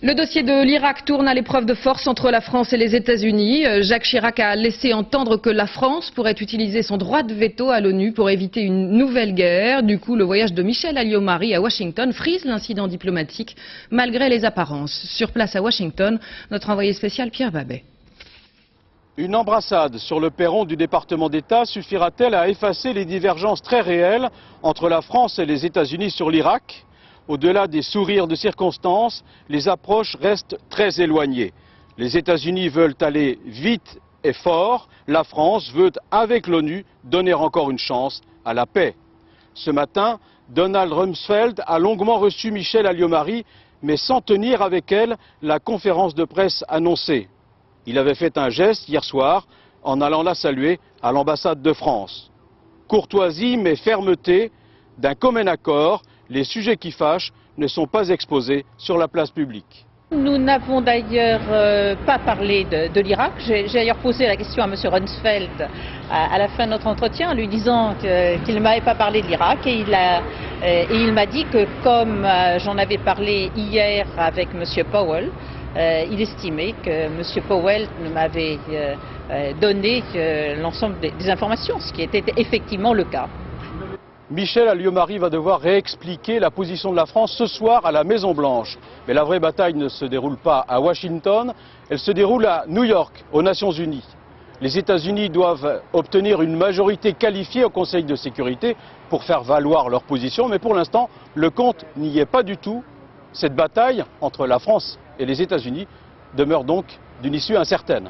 Le dossier de l'Irak tourne à l'épreuve de force entre la France et les États-Unis. Jacques Chirac a laissé entendre que la France pourrait utiliser son droit de veto à l'ONU pour éviter une nouvelle guerre. Du coup, le voyage de Michel Alliot-Marie à Washington frise l'incident diplomatique malgré les apparences. Sur place à Washington, notre envoyé spécial Pierre Babet. Une embrassade sur le perron du département d'État suffira-t-elle à effacer les divergences très réelles entre la France et les États-Unis sur l'Irak ? Au-delà des sourires de circonstance, les approches restent très éloignées. Les États-Unis veulent aller vite et fort. La France veut, avec l'ONU, donner encore une chance à la paix. Ce matin, Donald Rumsfeld a longuement reçu Michel Alliot-Marie, mais sans tenir avec elle la conférence de presse annoncée. Il avait fait un geste hier soir en allant la saluer à l'ambassade de France. Courtoisie mais fermeté, d'un commun accord, les sujets qui fâchent ne sont pas exposés sur la place publique. Nous n'avons d'ailleurs pas parlé de l'Irak. J'ai d'ailleurs posé la question à M. Rumsfeld à la fin de notre entretien en lui disant qu'il ne m'avait pas parlé de l'Irak et il m'a dit que comme j'en avais parlé hier avec M. Powell, il estimait que M. Powell m'avait donné l'ensemble des informations, ce qui était effectivement le cas. Michel Alliot-Marie va devoir réexpliquer la position de la France ce soir à la Maison-Blanche. Mais la vraie bataille ne se déroule pas à Washington, elle se déroule à New York, aux Nations Unies. Les États-Unis doivent obtenir une majorité qualifiée au Conseil de sécurité pour faire valoir leur position, mais pour l'instant, le compte n'y est pas du tout. Cette bataille entre la France et les États-Unis demeure donc d'une issue incertaine.